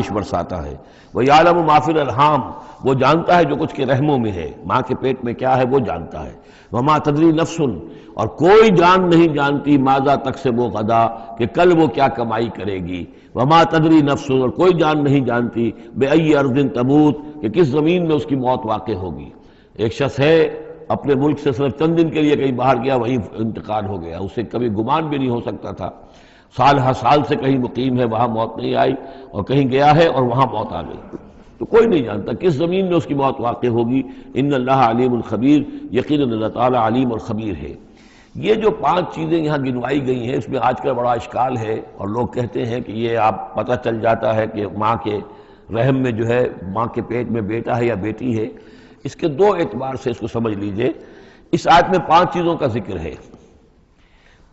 بارش برساتا ہے، وَيَعْلَمُ مَا فِي الْأَرْحَامِ، وہ جانتا ہے جو کچھ کے رحموں میں ہے، ماں کے پیٹ میں کیا ہے وہ جانتا ہے، وَمَا تَدْرِي نَفْسٌ، اور کوئی جان نہیں جانتی ماذا تکسب غدا، کہ کل وہ کیا کمائی کرے گی، وَمَا تَدْرِي نَفْسٌ، اور کوئی جان نہیں جانتی بِأَيِّ أَرْضٍ تَمُوتُ، کہ کس زمین میں اس کی موت واقع ہوگی۔ ایک شخص ہے اپنے ملک سے صرف چند دن کے لیے کہیں باہر گیا، وہیں انتقال ہو گیا، اسے کبھی گمان بھی نہیں ہو سکتا تھا، سال ہر سال سے کہیں مقیم ہے، وہاں موت نہیں آئی، اور کہیں گیا ہے اور وہاں موت آ گئی، تو کوئی نہیں جانتا کس زمین میں اس کی موت واقع ہوگی۔ ان اللہ علیم الخبیر، یقیناً اللہ تعالیٰ علیم اور خبیر ہے۔ یہ جو 5 چیزیں یہاں گنوائی گئی ہیں، اس میں آج کل بڑا اشکال ہے، اور لوگ کہتے ہیں کہ یہ آپ پتہ چل جاتا ہے کہ ماں کے رحم میں جو ہے، ماں کے پیٹ میں بیٹا ہے یا بیٹی ہے۔ اس کے 2 اعتبار سے اس کو سمجھ لیجئے۔ اس آیت میں 5 چیزوں کا ذکر ہے۔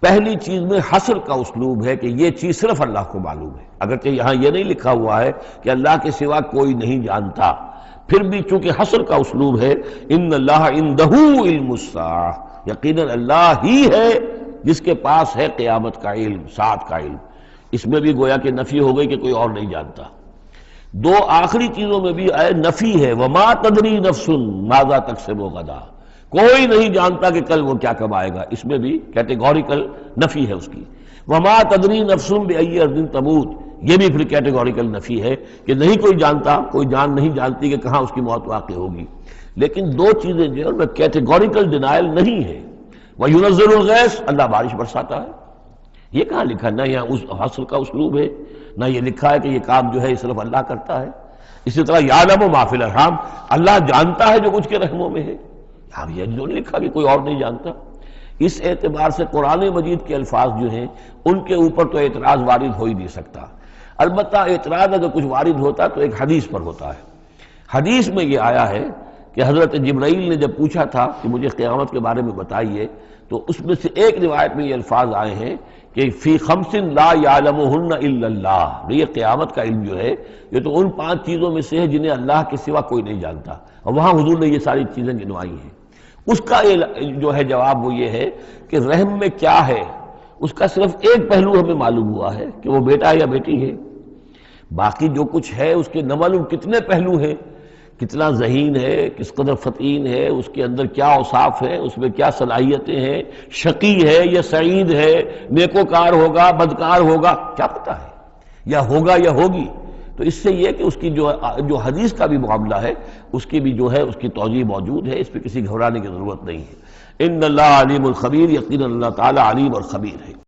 پہلی چیز میں حصر کا اسلوب ہے کہ یہ چیز صرف اللہ کو معلوم ہے، اگرچہ یہاں یہ نہیں لکھا ہوا ہے کہ اللہ کے سوا کوئی نہیں جانتا، پھر بھی چونکہ حصر کا اسلوب ہے، ان اللہ عندہ علم الساعہ، یقیناً اللہ ہی ہے جس کے پاس ہے قیامت کا علم، ساعت کا علم۔ اس میں بھی گویا کہ نفی ہو گئی کہ کوئی اور نہیں جانتا۔ 2 آخری چیزوں میں بھی آئے نفی ہے، وما تدری نفس ماذا تکسب غدا، کوئی نہیں جانتا کہ کل وہ کیا کمائے گا، اس میں بھی کیٹیگوریکل نفی ہے اس کی۔ وما تدری نفس بأی ارض تموت، یہ بھی پھر کیٹیگوریکل نفی ہے کہ نہیں کوئی جانتا، کوئی جان نہیں جانتی کہ کہاں اس کی موت واقع ہوگی۔ لیکن 2 چیزیں جو ہے ان میں کیٹیگوریکل ڈینائل نہیں ہے۔ وَيُنَزِّلُ الْغَيْثَ، اللہ بارش برساتا ہے، یہ کہاں لکھا؟ نہ یہاں اس حصر کا اسلوب ہے، نہ یہ لکھا ہے کہ یہ کام جو ہے صرف اللہ کرتا ہے۔ اسی طرح یعلم ما فی الارحام، اللہ جانتا ہے جو کچھ کے رحموں میں ہے، یہاں یہ جو نہیں لکھا کہ کوئی اور نہیں جانتا۔ اس اعتبار سے قرآن مجید کے الفاظ جو ہیں ان کے اوپر تو اعتراض وارد ہو ہی نہیں سکتا۔ البتہ اعتراض اگر کچھ وارد ہوتا تو ایک حدیث پر ہوتا ہے۔ حدیث میں یہ آیا ہے کہ حضرت جبرائیل نے جب پوچھا تھا کہ مجھے قیامت کے بارے میں بتائیے، تو اس میں سے ایک روایت میں یہ الفاظ آئے ہیں کہ فی 5 لا یعلمہن الا اللہ، یہ قیامت کا علم جو ہے یہ تو ان 5 چیزوں میں سے ہے جنہیں اللہ کے سوا کوئی نہیں جانتا، اور وہاں حضور نے یہ ساری چیزیں گنوائی ہیں۔ اس کا جو ہے جواب وہ یہ ہے کہ رحم میں کیا ہے اس کا صرف ایک پہلو ہمیں معلوم ہوا ہے کہ وہ بیٹا ہے یا بیٹی ہے، باقی جو کچھ ہے اس کے نہ معلوم کتنے پہلو ہیں، کتنا ذہین ہے، کس قدر فطین ہے، اس کے اندر کیا اوصاف ہے، اس میں کیا صلاحیتیں ہیں، شقی ہے یا سعید ہے، نیکوکار ہوگا بدکار ہوگا، کیا پتہ ہے، یا ہوگا یا ہوگی۔ تو اس سے یہ کہ اس کی جو حدیث کا بھی معاملہ ہے اس کی بھی جو ہے اس کی توجیہ موجود ہے، اس پہ کسی گھبرانے کی ضرورت نہیں ہے۔ ان اللہ علیم الخبیر، یقیناً اللہ تعالی علیم اور خبیر ہے۔